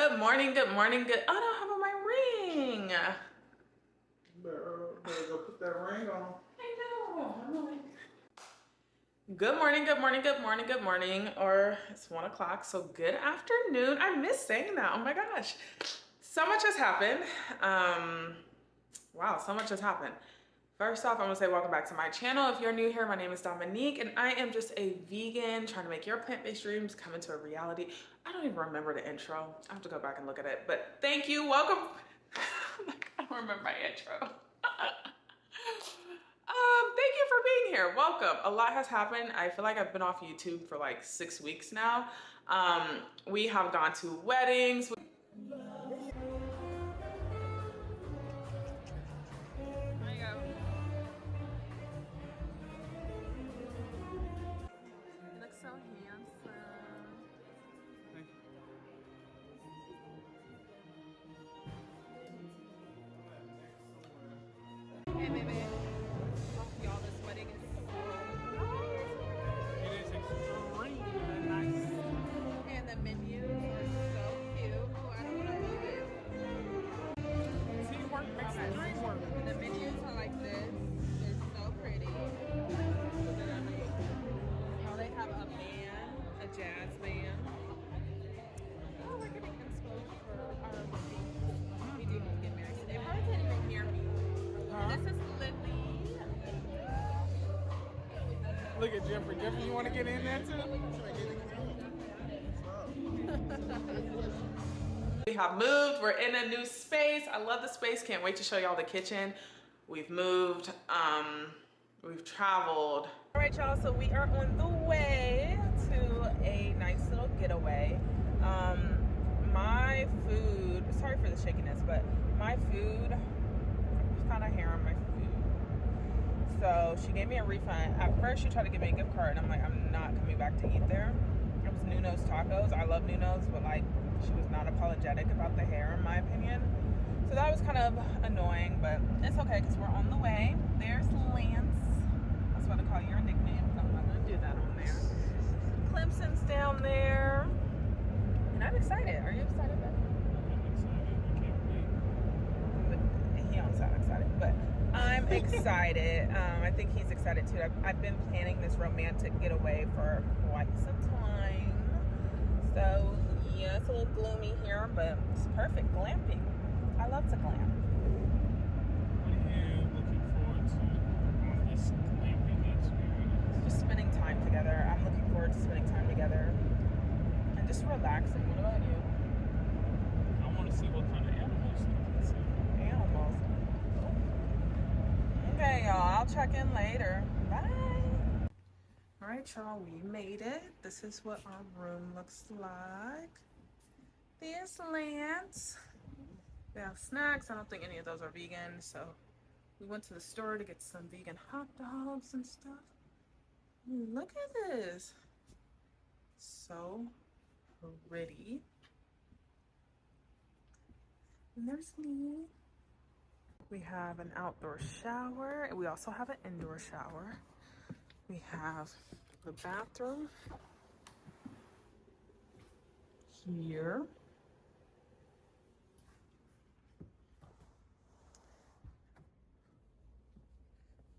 Good morning, good morning, good. Oh, I don't have on my ring. Better go put that ring on. I know. Good morning, good morning, good morning, good morning. Or it's 1 o'clock, so good afternoon. I miss saying that. Oh my gosh. So much has happened. Wow, so much has happened. First off, I'm gonna say welcome back to my channel. If you're new here, my name is Dominique and I am just a vegan trying to make your plant-based dreams come into a reality. I don't even remember the intro. I have to go back and look at it, but thank you, welcome. I don't remember my intro. Thank you for being here. Welcome. A lot has happened. I feel like I've been off YouTube for like 6 weeks now. We have gone to weddings. So handsome. Hey, baby. Y'all, this wedding is It is extremely nice. and the menus are so cute. Oh, I don't want to move it. Teamwork makes the dream work. And the menus are like this. They're so pretty. Oh, they have a band, a jazz band. Oh, we're getting inspo for our wedding. We do have to get married. They probably can't even hear me. This is Lily. Look at Jeffrey. Jeffrey, you want to get in there too? We have moved. We're in a new space. I love the space. Can't wait to show y'all the kitchen. We've moved. We've traveled. All right, y'all. So we are on the way to a nice little getaway. My food. Sorry for the shakiness, but my food. I found a hair on my food. So she gave me a refund. At first, she tried to give me a gift card, and I'm like, I'm not coming back to eat there. It was Nuno's Tacos. I love Nuno's, but like, she was not apologetic about the hair, in my opinion. So that was kind of annoying, but it's okay because we're on the way. There's Lance. That's what I call your nickname. I'm not going to do that on there. Clemson's down there. And I'm excited. Are you excited, Ben? He don't sound excited, but I'm excited. I think he's excited too. I've been planning this romantic getaway for quite some time. So yeah, it's a little gloomy here, but it's perfect. Glamping. I love to glam. What are you looking forward to on this glamping experience? Just spending time together. I'm looking forward to spending time together and just relaxing. What about you? I want to see what kind of animals we can see. Animals. Okay, y'all. I'll check in later. Bye. All right, y'all. We made it. This is what our room looks like. There's Lance. We have snacks. I don't think any of those are vegan, so we went to the store to get some vegan hot dogs and stuff. Look at this. So pretty. And there's me. We have an outdoor shower, and we also have an indoor shower. We have the bathroom here.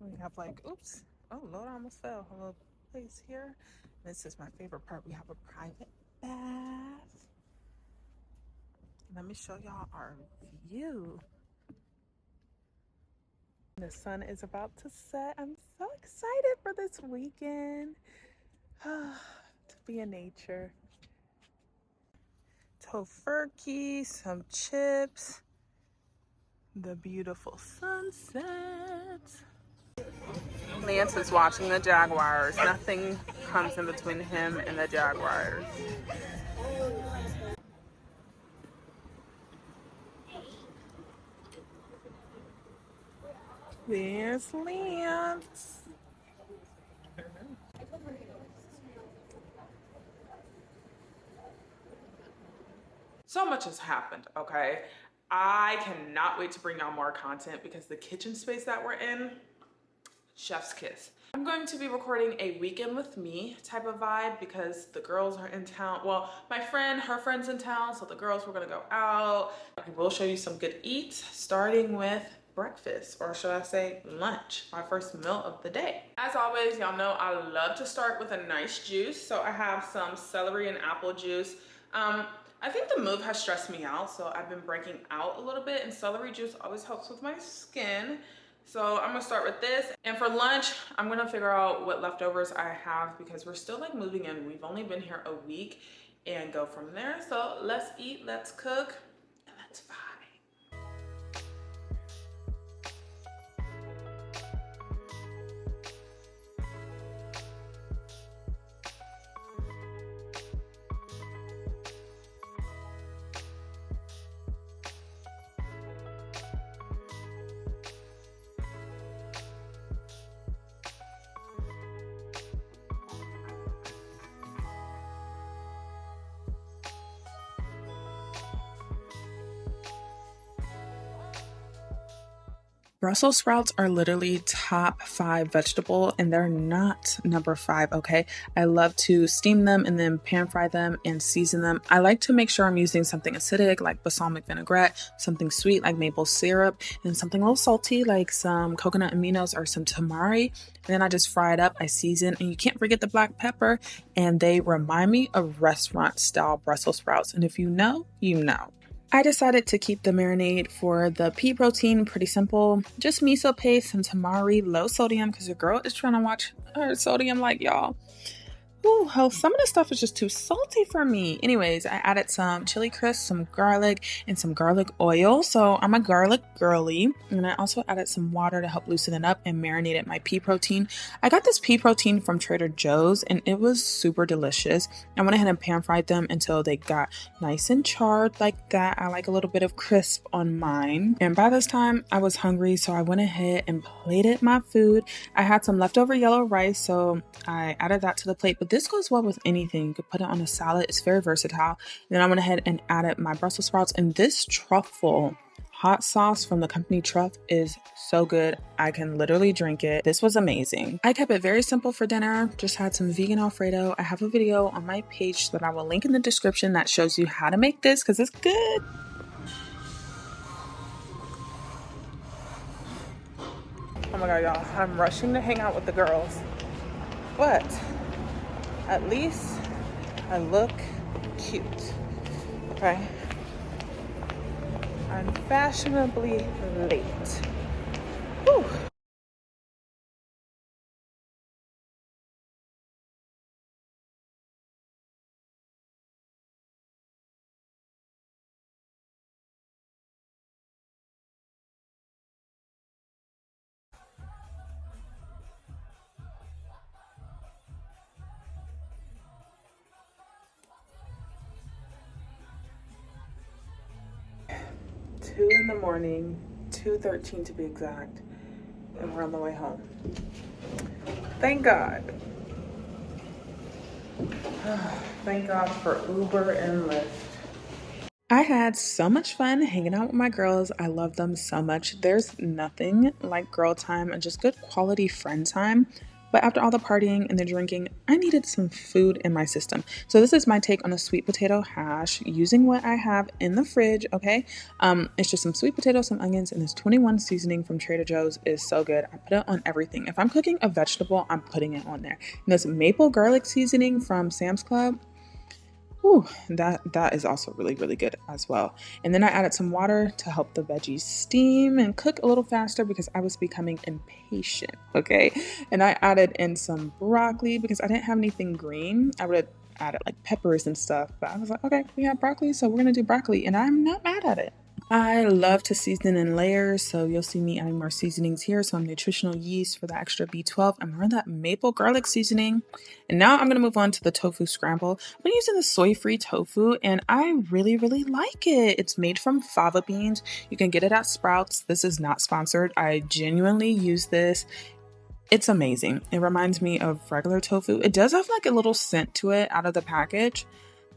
We have like, oops, oh Lord, I almost fell. A little place here. This is my favorite part. We have a private bath. Let me show y'all our view. The sun is about to set. I'm so excited for this weekend. To be in nature. Tofurkey, some chips, the beautiful sunset. Lance is watching the Jaguars. Nothing comes in between him and the Jaguars. There's Lance. So much has happened, okay? I cannot wait to bring y'all more content because the kitchen space that we're in, chef's kiss. I'm going to be recording a weekend with me type of vibe because the girls are in town. Well, her friend's in town, so the girls were gonna go out. I will show you some good eats, starting with breakfast, or should I say lunch, my first meal of the day. As always, y'all know I love to start with a nice juice. So I have some celery and apple juice. I think the move has stressed me out, so I've been breaking out a little bit, and celery juice always helps with my skin. So I'm gonna start with this. And for lunch, I'm gonna figure out what leftovers I have because we're still like moving in. We've only been here a week, and go from there. So let's eat, let's cook, and let's vibe. Brussels sprouts are literally top 5 vegetable, and they're not number 5, okay? I love to steam them and then pan fry them and season them. I like to make sure I'm using something acidic like balsamic vinaigrette, something sweet like maple syrup, and something a little salty like some coconut aminos or some tamari. And then I just fry it up, I season, and you can't forget the black pepper, and they remind me of restaurant style Brussels sprouts. And if you know, you know. I decided to keep the marinade for the pea protein pretty simple. Just miso paste and tamari, low sodium, because your girl is trying to watch her sodium like y'all. Ooh, hell, some of this stuff is just too salty for me. Anyways, I added some chili crisp, some garlic, and some garlic oil. So I'm a garlic girly. And I also added some water to help loosen it up and marinated my pea protein. I got this pea protein from Trader Joe's and it was super delicious. I went ahead and pan fried them until they got nice and charred like that. I like a little bit of crisp on mine. And by this time I was hungry, so I went ahead and plated my food. I had some leftover yellow rice, so I added that to the plate. But this goes well with anything. You could put it on a salad. It's very versatile. Then I went ahead and added my Brussels sprouts, and this truffle hot sauce from the company Truff is so good. I can literally drink it. This was amazing. I kept it very simple for dinner. Just had some vegan Alfredo. I have a video on my page that I will link in the description that shows you how to make this because it's good. Oh my God, y'all. I'm rushing to hang out with the girls. But at least I look cute, okay? I'm fashionably late. Whew. Two in the morning, 2:13 to be exact, and we're on the way home. Thank God. Thank God for Uber and Lyft. I had so much fun hanging out with my girls. I love them so much. There's nothing like girl time and just good quality friend time. But after all the partying and the drinking, I needed some food in my system. So this is my take on a sweet potato hash using what I have in the fridge, okay? It's just some sweet potatoes, some onions, and this 21 seasoning from Trader Joe's is so good. I put it on everything. If I'm cooking a vegetable, I'm putting it on there. And this maple garlic seasoning from Sam's Club, ooh, that is also really, really good as well. And then I added some water to help the veggies steam and cook a little faster because I was becoming impatient, okay? And I added in some broccoli because I didn't have anything green. I would have added like peppers and stuff, but I was like, okay, we have broccoli, so we're gonna do broccoli, and I'm not mad at it. I love to season in layers, so you'll see me adding more seasonings here. So I'm nutritional yeast for the extra B12. I'm running that maple garlic seasoning. And now I'm going to move on to the tofu scramble. I'm using the soy-free tofu, and I really, really like it. It's made from fava beans. You can get it at Sprouts. This is not sponsored. I genuinely use this. It's amazing. It reminds me of regular tofu. It does have like a little scent to it out of the package,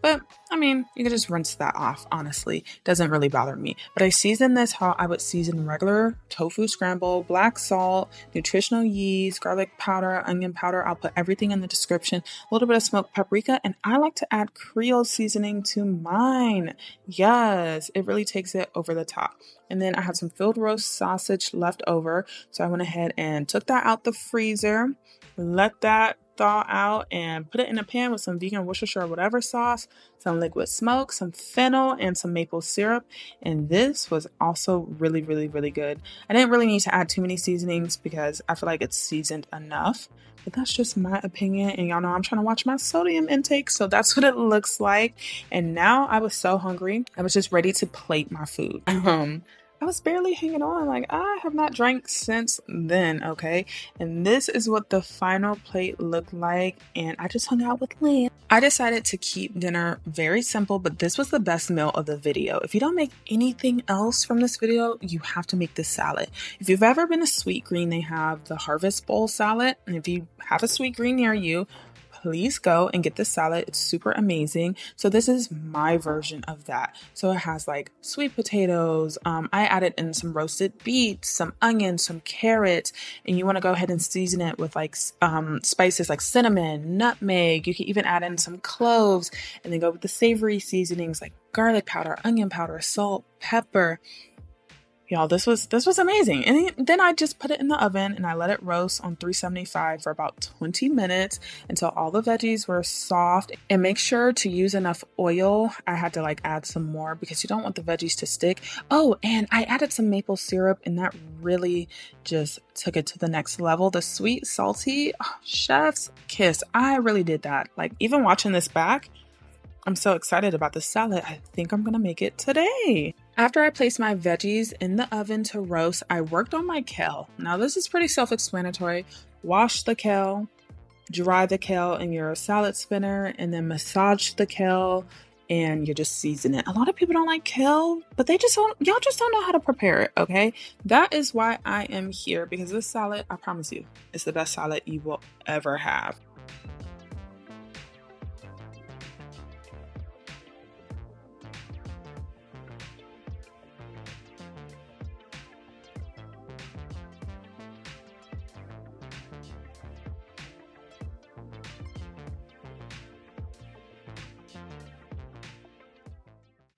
But I mean, you can just rinse that off, honestly. Doesn't really bother me. But I season this how I would season regular tofu scramble, black salt, nutritional yeast, garlic powder, onion powder. I'll put everything in the description. A little bit of smoked paprika, and I like to add Creole seasoning to mine. Yes, it really takes it over the top. And then I have some filled roast sausage left over. So I went ahead and took that out the freezer, let that thaw out, and put it in a pan with some vegan Worcestershire or whatever sauce, some liquid smoke, some fennel, and some maple syrup. And this was also really, really, really good. I didn't really need to add too many seasonings because I feel like it's seasoned enough. But that's just my opinion. And y'all know I'm trying to watch my sodium intake. So that's what it looks like. And now I was so hungry. I was just ready to plate my food. I was barely hanging on. Like, I have not drank since then, okay? And this is what the final plate looked like. And I just hung out with Lynn. I decided to keep dinner very simple, but this was the best meal of the video. If you don't make anything else from this video, you have to make this salad. If you've ever been to Sweet Green, they have the Harvest Bowl salad. And if you have a Sweet Green near you, please go and get this salad. It's super amazing. So this is my version of that. So it has like sweet potatoes. I added in some roasted beets, some onions, some carrots, and you want to go ahead and season it with like spices like cinnamon, nutmeg. You can even add in some cloves and then go with the savory seasonings like garlic powder, onion powder, salt, pepper. Y'all, this was amazing. And then I just put it in the oven and I let it roast on 375 for about 20 minutes until all the veggies were soft. And make sure to use enough oil. I had to like add some more because you don't want the veggies to stick. Oh, and I added some maple syrup and that really just took it to the next level. The sweet, salty, chef's kiss. I really did that. Like even watching this back, I'm so excited about the salad. I think I'm gonna make it today. After I placed my veggies in the oven to roast, I worked on my kale. Now this is pretty self-explanatory. Wash the kale, dry the kale in your salad spinner, and then massage the kale and you just season it. A lot of people don't like kale, but y'all just don't know how to prepare it, okay? That is why I am here, because this salad, I promise you, it's the best salad you will ever have.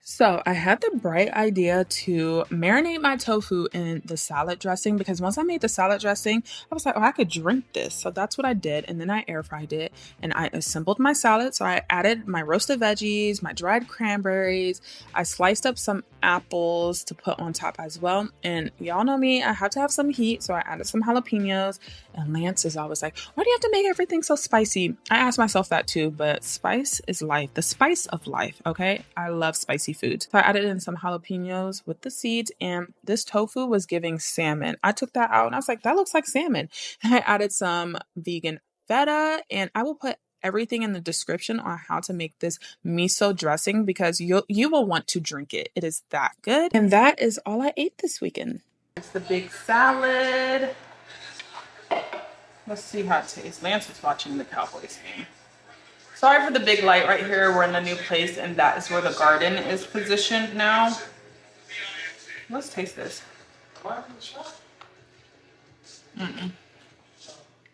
So I had the bright idea to marinate my tofu in the salad dressing because once I made the salad dressing, I was like, oh, I could drink this. So that's what I did. And then I air fried it and I assembled my salad. So I added my roasted veggies, my dried cranberries. I sliced up some apples to put on top as well. And y'all know me, I have to have some heat. So I added some jalapenos. And Lance is always like, why do you have to make everything so spicy? I asked myself that too, but spice is life. The spice of life, okay? I love spicy food. So I added in some jalapenos with the seeds, and this tofu was giving salmon. I took that out and I was like, that looks like salmon. And I added some vegan feta, and I will put everything in the description on how to make this miso dressing because you will want to drink it. It is that good. And that is all I ate this weekend. It's the big salad. Let's see how it tastes. Lance is watching the Cowboys game. Sorry for the big light right here. We're in a new place and that is where the garden is positioned now. Let's taste this.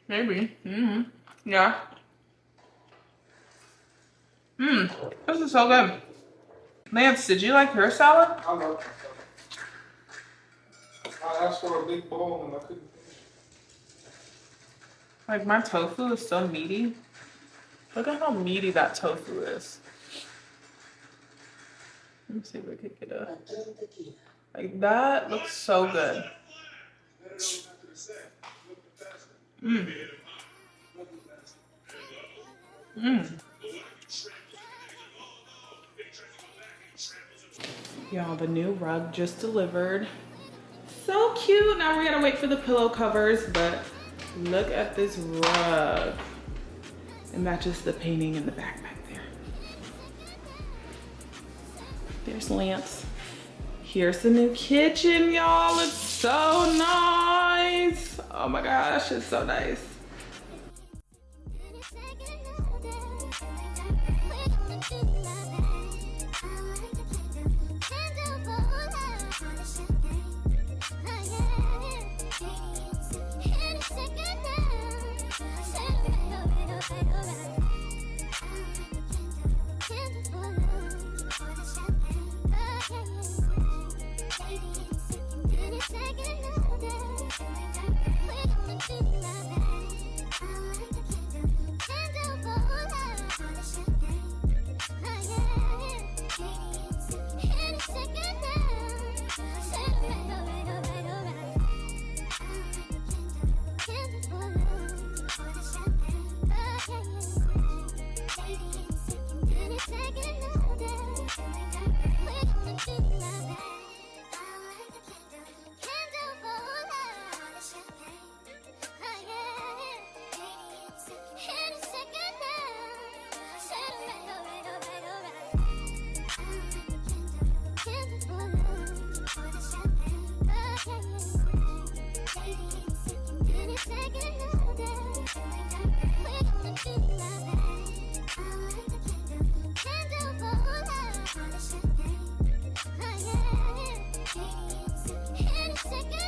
Maybe. Yeah. This is so good. Lance, did you like your salad? I love it. I asked for a big bowl and I couldn't finish. Like my tofu is so meaty. Look at how meaty that tofu is. Let me see if we can get a... Like that looks so good. Y'all, the new rug just delivered. So cute. Now we gotta wait for the pillow covers, but look at this rug. It matches the painting in the back there. There's Lance. Here's the new kitchen, y'all. It's so nice. Oh my gosh, it's so nice. Second